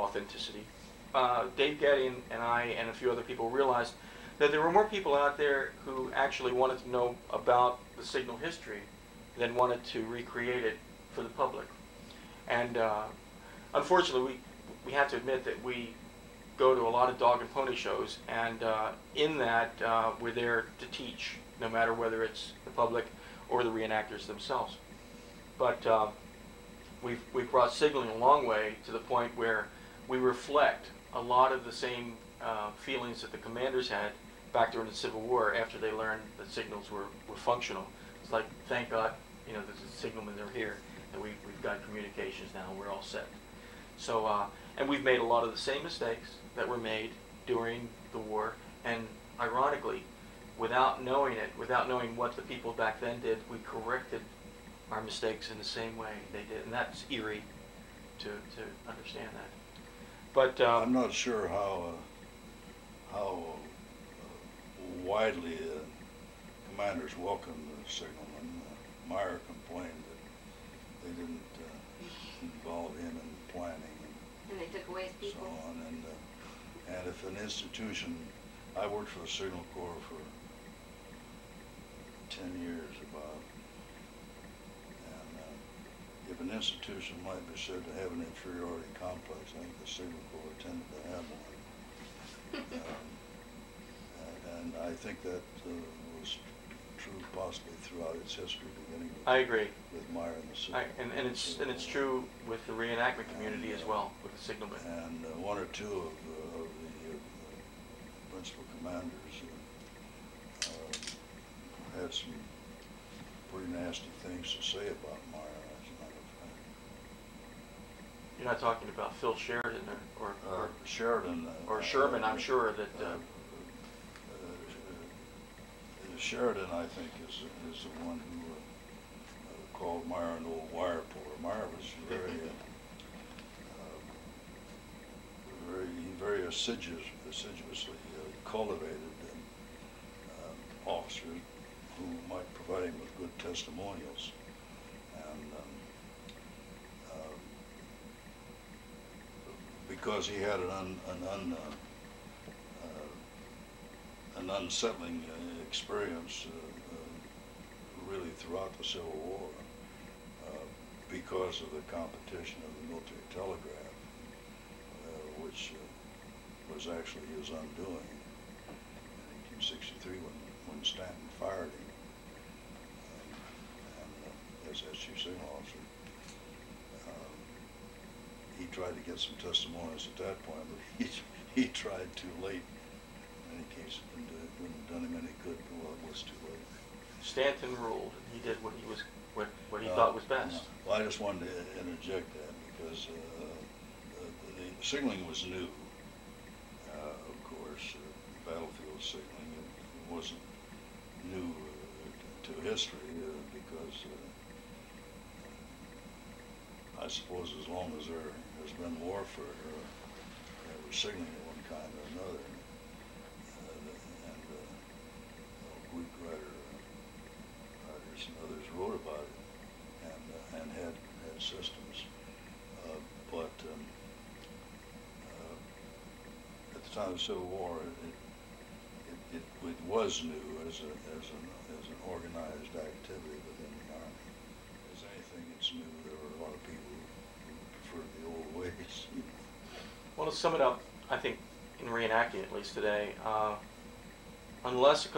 authenticity, Dave Getty and I and a few other people realized that there were more people out there who actually wanted to know about the signal history than wanted to recreate it for the public. And unfortunately, we have to admit that we go to a lot of dog and pony shows, and in that we're there to teach, no matter whether it's the public or the reenactors themselves. But we've brought signaling a long way to the point where we reflect a lot of the same feelings that the commanders had back during the Civil War after they learned that signals were functional. It's like, thank God, you know, there's a signalman, they're here, and we've got communications now, we're all set. So, and we've made a lot of the same mistakes that were made during the war, and ironically, without knowing it, without knowing what the people back then did, we corrected our mistakes in the same way they did, and that's eerie to understand that. But I'm not sure how widely commanders welcomed the signalman. Meyer complained that they didn't involve him in planning and they took away his people. So on. And if an institution, I worked for the Signal Corps for 10 years about, and if an institution might be said to have an inferiority complex, I think the Signal Corps tended to have one. And I think that was true possibly throughout its history, beginning with, I agree. With Meyer and the Signal. And it's true with the reenactment community as well, with the signalmen. And one or two of the principal commanders had some pretty nasty things to say about Meyer, as a matter of fact. You're not talking about Phil Sheridan or Sheridan. Or Sherman, I'm sure that. Sheridan, I think, is the one who called Meyer an old wire puller. Meyer was very assiduously cultivated officer who might provide him with good testimonials. And because he had an unsettling experience really throughout the Civil War because of the competition of the military telegraph, which was actually his undoing in 1863 when Stanton fired him as chief signal officer. He tried to get some testimonials at that point, but he tried too late. In any case, it wouldn't have done him any good. Well, it was too late. Stanton ruled. He did what he thought was best. Well, I just wanted to interject that because the signaling was new. Of course, battlefield signaling it wasn't new to history because I suppose as long as there has been warfare, we're signaling of one kind or another. Greek writers and others wrote about it and had systems, but at the time of the Civil War, it was new as an organized activity within the Army. As anything that's new, there were a lot of people who preferred the old ways. Well, to sum it up, I think in reenacting at least today, unless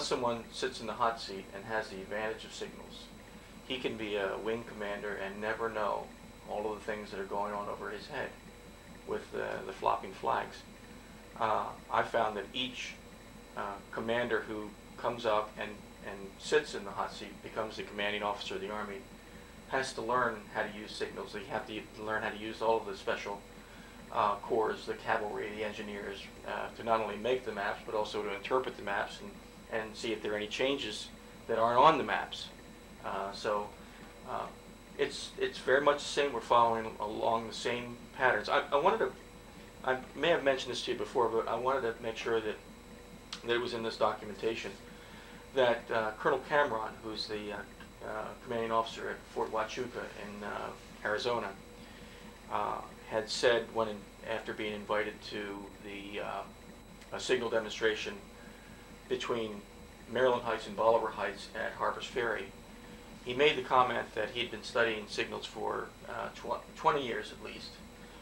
someone sits in the hot seat and has the advantage of signals, he can be a wing commander and never know all of the things that are going on over his head with the flopping flags. I found that each commander who comes up and sits in the hot seat, becomes the commanding officer of the Army, has to learn how to use signals. They have to learn how to use all of the special corps, the cavalry, the engineers, to not only make the maps, but also to interpret the maps and see if there are any changes that aren't on the maps. It's very much the same. We're following along the same patterns. I may have mentioned this to you before, but I wanted to make sure that it was in this documentation, that Colonel Cameron, who's the commanding officer at Fort Huachuca in Arizona, had said after being invited to the a signal demonstration between Maryland Heights and Bolivar Heights at Harper's Ferry, he made the comment that he had been studying signals for 20 years at least.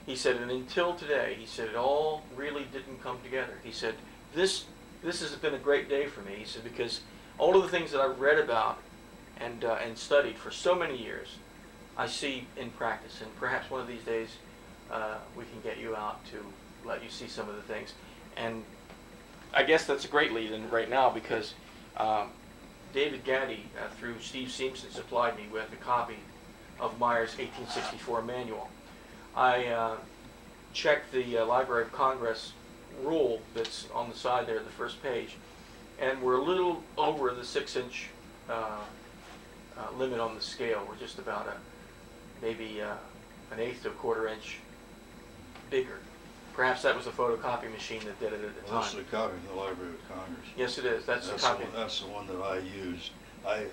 He said, and until today, he said, it all really didn't come together. He said, this has been a great day for me. He said, because all of the things that I've read about and studied for so many years, I see in practice. And perhaps one of these days, we can get you out to let you see some of the things. And I guess that's a great lead-in right now, because David Gaddy, through Steve Simpson, supplied me with a copy of Meyer's 1864 manual. I checked the Library of Congress rule that's on the side there, the first page, and we're a little over the 6-inch limit on the scale. We're just about maybe an eighth to a quarter inch bigger. Perhaps that was a photocopy machine that did it at the time. This is a copy from the Library of Congress. Yes, it is. That's the copy. That's the one that I used. I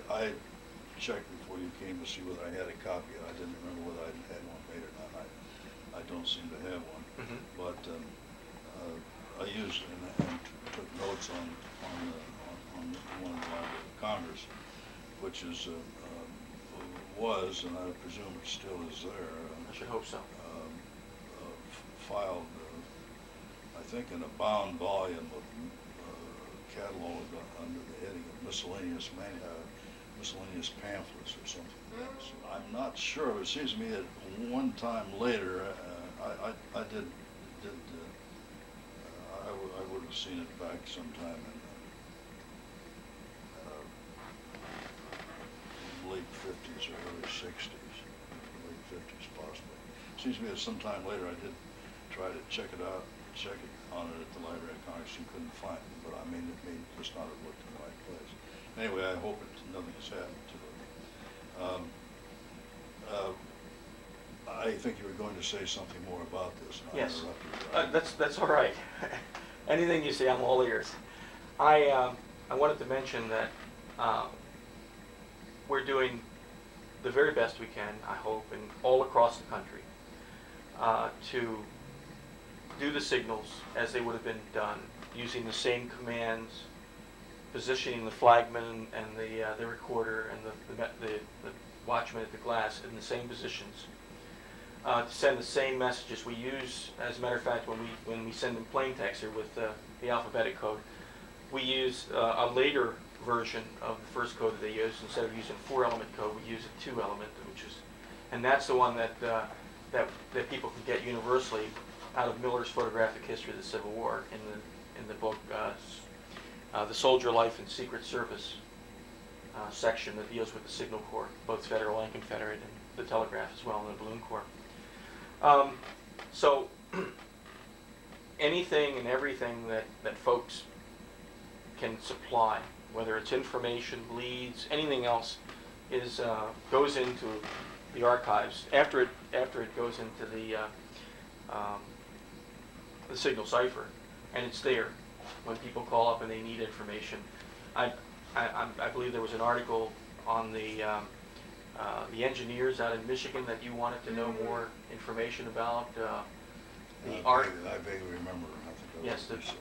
checked before you came to see whether I had a copy. I didn't remember whether I had one made or not. I don't seem to have one. Mm-hmm. But I used and took notes on one of the Library of Congress, which is was, and I presume it still is there. I should hope so. Filed, I think, in a bound volume of catalog under the heading of miscellaneous pamphlets or something. I'm not sure, but it seems to me that one time later, I would have seen it back sometime in late 50s or early 60s, late 50s possibly. Seems to me that sometime later I did try to check it on it at the Library of Congress and couldn't find it, but I mean, it may just not have looked in the right place. Anyway, I hope nothing has happened to it. I think you were going to say something more about this. Yes, interrupted you. that's all right. Anything you say, I'm all ears. I wanted to mention that we're doing the very best we can, I hope, and all across the country to do the signals as they would have been done, using the same commands, positioning the flagman and the recorder and the watchman at the glass in the same positions, to send the same messages. We use, as a matter of fact, when we send in plain text here with the alphabetic code, we use a later version of the first code that they use. Instead of using 4-element code, we use a 2-element, and that's the one that people can get universally out of Miller's Photographic History of the Civil War in the book The Soldier Life and Secret Service section that deals with the Signal Corps, both Federal and Confederate, and the Telegraph as well, and the Balloon Corps. So anything and everything that folks can supply, whether it's information, leads, anything else, goes into the archives after it goes into the signal cipher, and it's there when people call up and they need information. I believe there was an article on the engineers out in Michigan that you wanted to know more information about. I vaguely remember. I think I yes, about it.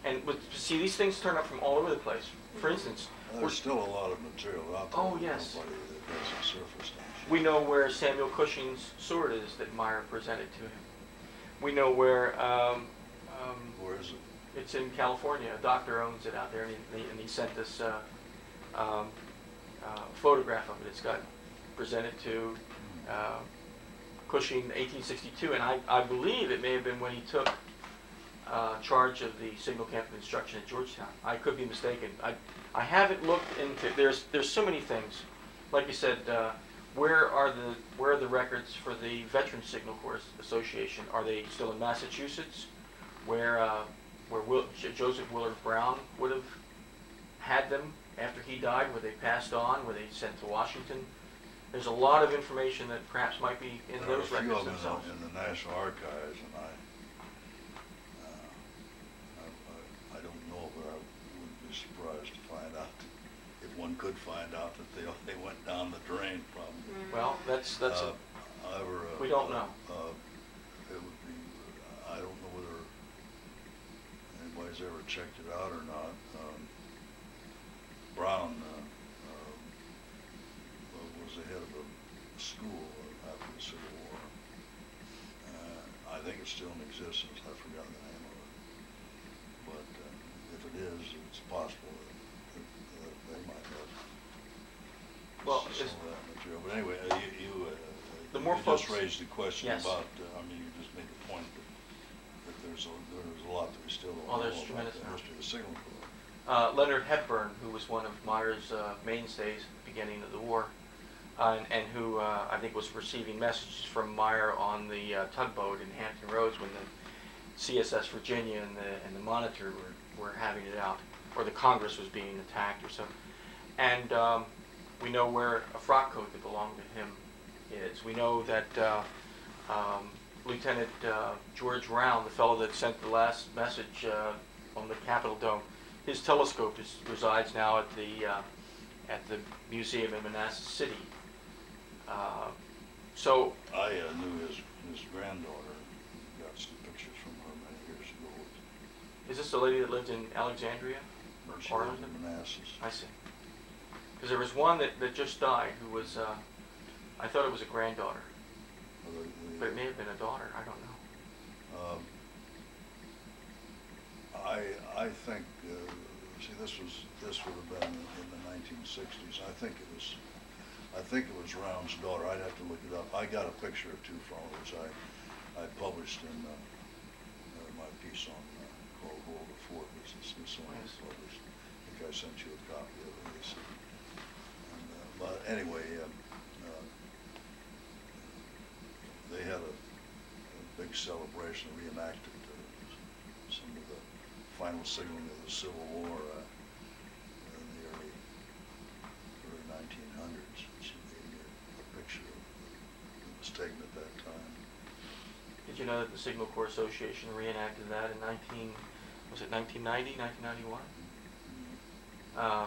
And see, these things turn up from all over the place. For instance, there's still a lot of material out there. Oh yes. Nobody that doesn't surface things. We know where Samuel Cushing's sword is that Meyer presented to him. We know where. Where is it? It's in California. A doctor owns it out there, and he sent us photograph of it. It's got presented to Cushing 1862, and I believe it may have been when he took charge of the Signal Camp of Instruction at Georgetown. I could be mistaken. I haven't looked into. There's so many things. Like you said, where are the records for the Veteran Signal Corps Association? Are they still in Massachusetts, where Joseph Willard Brown would have had them after he died? Were they passed on? Were they sent to Washington? There's a lot of information that perhaps might be in those records themselves. In the National Archives, and I don't know, but I wouldn't be surprised to find out, if one could find out, that they went down the drain probably. Well, that's However, we don't know. ever checked it out or not. Brown was the head of a school after the Civil War. I think it's still in existence. I've forgotten the name of it. But if it is, it's possible that they might have Well, some of that material. But anyway, the more you folks, just raised the question yes. about, I mean, you just made the point that there's a lot that we still don't know there's about tremendous the amount. history of the Signal Corps. Leonard Hepburn, who was one of Meyer's mainstays at the beginning of the war, and who I think was receiving messages from Meyer on the tugboat in Hampton Roads when the CSS Virginia and the Monitor were having it out, or the Congress was being attacked or so. And we know where a frock coat that belonged to him is. We know that Lieutenant George Round, the fellow that sent the last message on the Capitol Dome, his telescope resides now at the museum in Manassas City. So I knew his granddaughter, got some pictures from her many years ago. is this the lady that lived in Alexandria? She lived in Manassas. I see. Because there was one that just died who was, I thought it was a granddaughter, but it may have been a daughter. I don't know. I think, see, this would have been in the 1960s. I think it was Round's daughter. I'd have to look it up. I got a picture of two from her, which I published in my piece on called Hold the Fort, which the Smithsonian published. I think I sent you a copy of it. And, but anyway, they had a big celebration, reenacted some of the final signaling of the Civil War in the early 1900s. She gave me a picture that was taken at that time. Did you know that the Signal Corps Association reenacted that in 1990, 1991?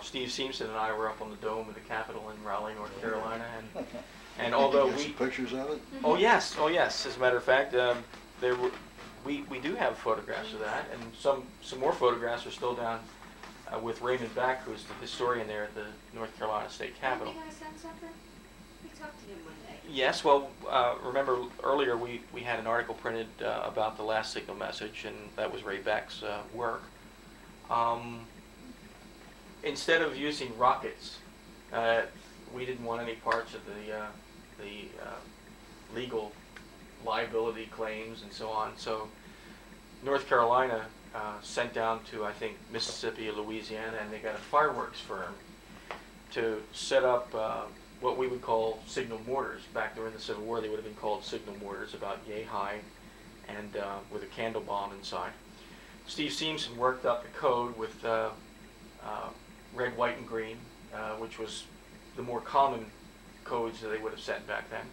Steve Seamson and I were up on the dome of the Capitol in Raleigh, North Carolina, and although you got some pictures of it? Oh yes. As a matter of fact, we do have photographs of that, and some more photographs are still down with Raymond Back, who's the historian there at the North Carolina State Capitol. Are you going to send something? We talked to him one day. Yes, well, remember earlier we had an article printed about the last signal message, and that was Ray Beck's work. Instead of using rockets, we didn't want any parts of the legal liability claims and so on. So North Carolina sent down to, I think, Mississippi or Louisiana, and they got a fireworks firm to set up what we would call signal mortars. Back during the Civil War, they would have been called signal mortars, about yay high, and with a candle bomb inside. Steve Seamson worked up the code with red, white, and green, which was the more common codes that they would have sent back then.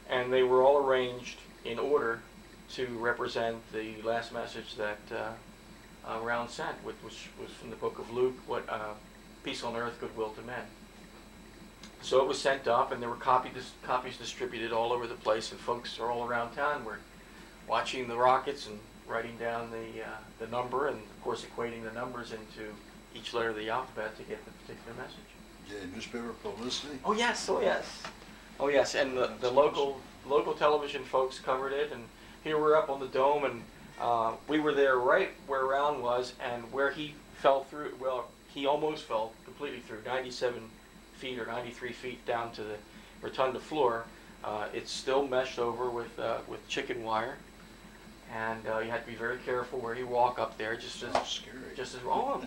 And they were all arranged in order to represent the last message that Round sent, which was from the book of Luke, what peace on earth, goodwill to men. So it was sent up, and there were copies distributed all over the place, and folks all around town were watching the rockets and writing down the number, and of course equating the numbers into each letter of the alphabet to get the particular message. Yeah, newspaper publicity? Oh yes, oh yes. Oh yes, and the local television folks covered it, and here we're up on the dome, and we were there right where Round was, and where he fell through, well, he almost fell completely through, 97 feet or 93 feet down to the rotunda floor. It's still meshed over with chicken wire, and you had to be very careful where you walk up there, just as scary. Just as, oh,